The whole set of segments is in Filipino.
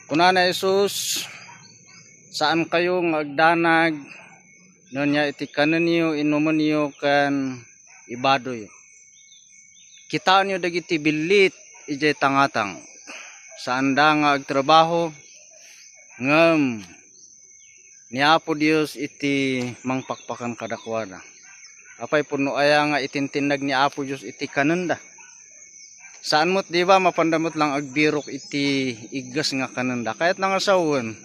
Kunana Jesus, saan kayo agdanag nonya iti kanon niyo inuman niyo kan ibadoy. Kitaan niyo dagiti bilit ijay tangatang. Saan da nga agtrabaho ngem ni Apo Dios iti mangpakpakan kadakwada. Apay puno aya nga itintinag ni Apo Dios iti kanon da. Saan mo't di ba mapandamot lang agbirok iti igas nga kananda kahit nangasawon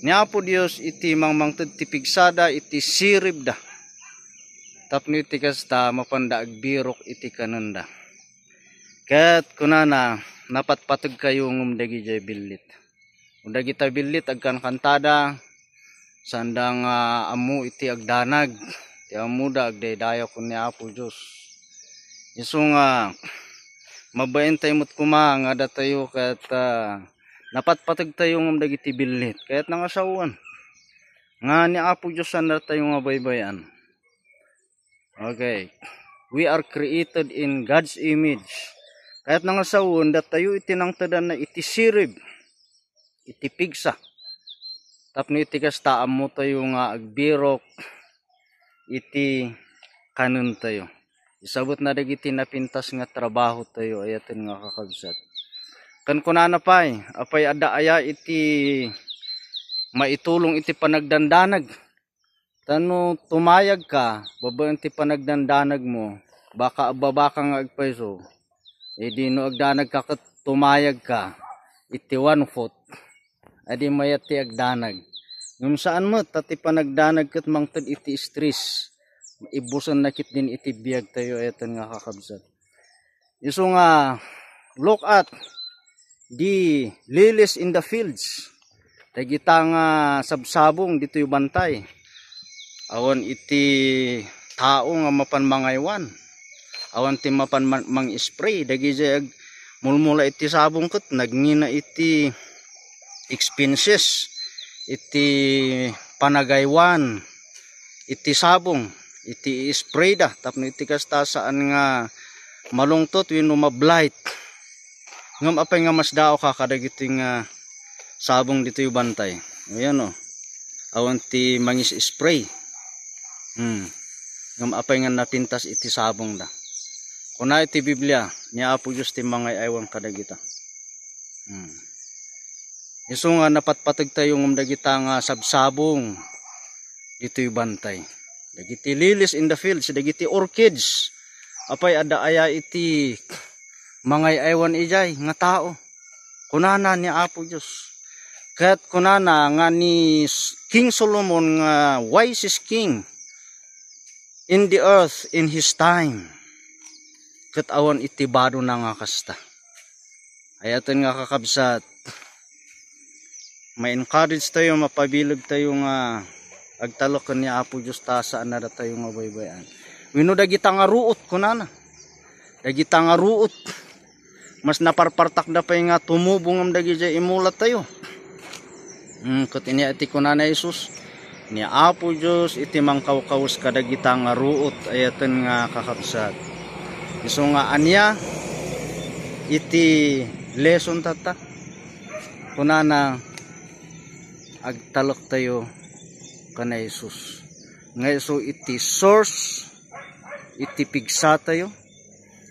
ni Apo Dios iti mangmangted ti pigsada iti sirib da tapno iti kasta mapanda agbirok iti kananda ket kunana napatpateg kayo ngum dagi jay billit undagi ta billit agkan kantada sandang amu iti agdanag ti amuda agdaydayo kun ni Apo Dios isu nga mabayan tayo mo't kuma nga da tayo kat napatpatag tayo ng dagiti bilit kahit nangasawan nga ni Apo Diyos na tayo nga baybayan. Okay, we are created in God's image kahit nangasawan da tayo itinangtadan na iti sirib iti pigsa tapno iti kastaan mo tayo nga agbirok iti kanon tayo. Isabot na dagiti napintas nga trabaho tayo ayaten nga kakabsat. Kan kunana pay, apay ada aya iti maitulong iti panagdandanag. Tano tumayag ka, babaan iti panagdandanag mo, baka ababaka nga agpaiso. E di no agdanag ka kat tumayag ka, iti 1 foot. Adi mayat ti agdanag. Ngum saan mo, tati panagdanag kat mangtad iti stress. Ibusan nakit din iti biyag tayo etan nga kakabsat. Isu nga look at the lilies in the fields. Tagita nga sabsabong dito yung bantay. Awan iti tao nga mapan mangaywan. Awan ti mapan mang spray dagi jay mulmula iti sabong ket nagngina iti expenses iti panagaywan iti sabong iti spray da tapno iti kasta saan nga malungtot wenno mablight ngem apay nga mas dao ka kadagiti nga sabong dito yung bantay ayan o awan ti mangis spray ngem apay nga napintas iti sabong da kuna iti Biblia ni Apo Dios ti mangay aywan kadagita isu nga napatpateg tayo ngem dagita nga sabsabong dito yung bantay dagiti lilies in the fields, dagiti orchids. Apay ada aya iti mangay aywan ijay nga tao. Kunana ni Apo Dios. Ket kunana nga ni King Solomon nga wisest king in the earth in his time. Ket awan iti bado na nga kasta. Ayaten nga kakabsat. Ma-encourage tayo, mapabilog tayo nga agtalok ni Apo Dios ta saan na tayo nga baybayan. Wenno dagita nga ruot kunana. Dagita nga ruot. Mas naparpartak da pay nga tumubong am dagi jay imulat tayo. Ket ini iti kunana Jesus ni Apo Dios iti mangkawkawas kadagita nga ruot ayaten nga kakabsat. Isu nga anya iti lesson tata. Kunana agtalok tayo kana Jesus. Nga so iti source, iti pigsa tayo,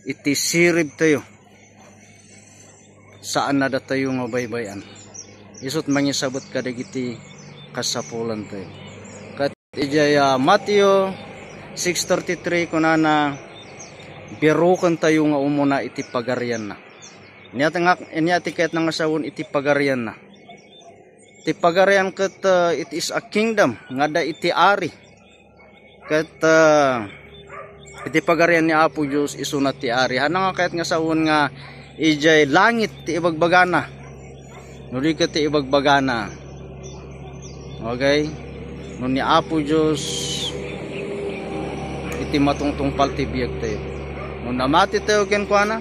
iti sirib tayo. Saan na da tayo nga baybayan. Isut mangisabot kadagiti kasapulan tayo. Kat ijay Matthew 6:33 kunana birukan tayo nga umuna iti pagarian na. Inyati kahit nangasawon iti pagarian na. Iti pagarian ket it is a kingdom nga da iti ari ket iti pagarian ni Apo Dios isu na ti ari hana nga kahit nga saon nga ijay langit ti ibagbagana nuri ket ti ibagbagana okay no ni Apo Dios iti matungtungpal ti biag tayo no namati tayo ken kuana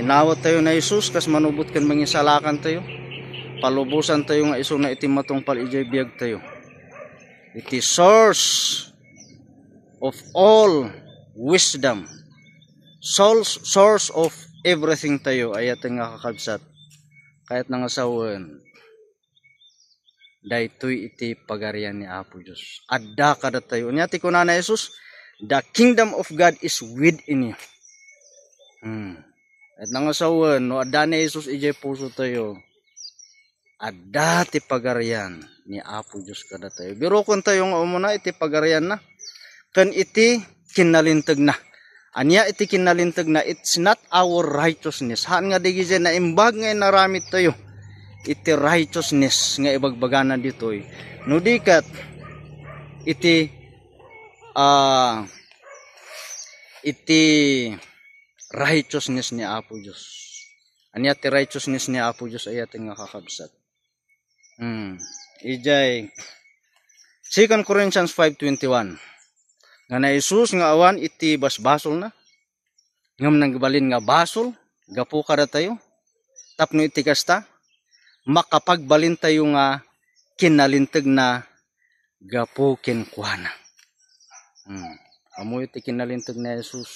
inawat tayo na Jesus kas manubot ken mangisalakan tayo palubusan tayo nga isu na iti matungpal ijay biag tayo. Iti source of all wisdom. Source of everything tayo ayat nga kakabsat. Kahit nangasawan. daytoy iti pagarian ni Apo Dios. Adda kada tayo. Unya ti kunana Jesus, the kingdom of God is within you. At nangasawan, no adda ni Jesus ijay puso tayo. Adda ti pagarian ni Apo Dios kada tayo. Biro kun tayo nga umuna iti pagarian na. Kan iti kinalintag na. Anya iti kinalintag na, it's not our righteousness. Haan nga digizay na imbag nga naramit tayo. Iti righteousness nga ibagbagana ditoy. No dikat iti righteousness ni Apo Dios. Anya ti righteousness ni Apo Dios ay ating nga kakabsat. Ijay 2 Corinthians 5:21. Nga na Jesus nga awan iti basbasol na. Ngam nangbalin nga basol, gapu kada tayo. Tapno iti kasta makapagbalin tayo nga kinalintag na gapo kinkuana. Amo iti kinalintag na Jesus.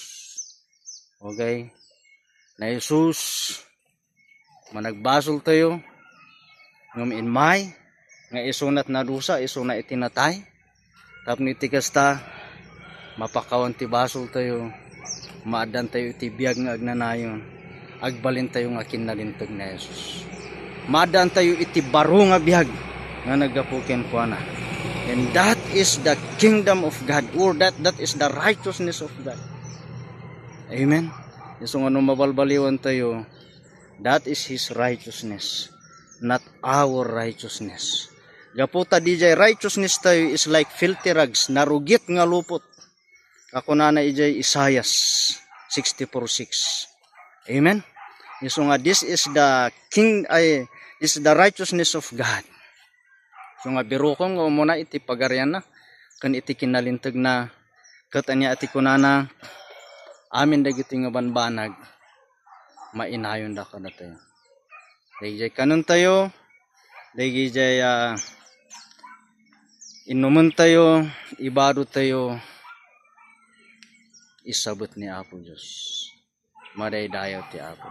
Okay? Na Jesus managbasol tayo ngam inmay nga isunat na dusa, isuna iti natay. Tapno iti kasta mapakawan ti basol tayo, maadan tayo iti biyag nga agnanayon, agbalin tayo nga kinalintag na Jesus. Madan tayo iti baro nga biyag nga nagapuken ko na. And that is the kingdom of God, or that is the righteousness of God. Amen. Iso nga nung mabalbaliwan tayo, that is His righteousness, not our righteousness. Gaputa DJ, righteousness tayo is like filthy rags, narugit nga lupot. Ako na ijay Isaiah 64:6. Amen. So nga this is the this is the righteousness of God. So nga biro ko nga muna iti pagarian na kan iti kinalintag na ket anya ati kunana amin dagiti nga banbanag mainayon da kada tayo. Dayjay kanon tayo, dayjay inuman tayo, ibado tayo, isabot ni Apo Dios. Madaydayaw ti Apo.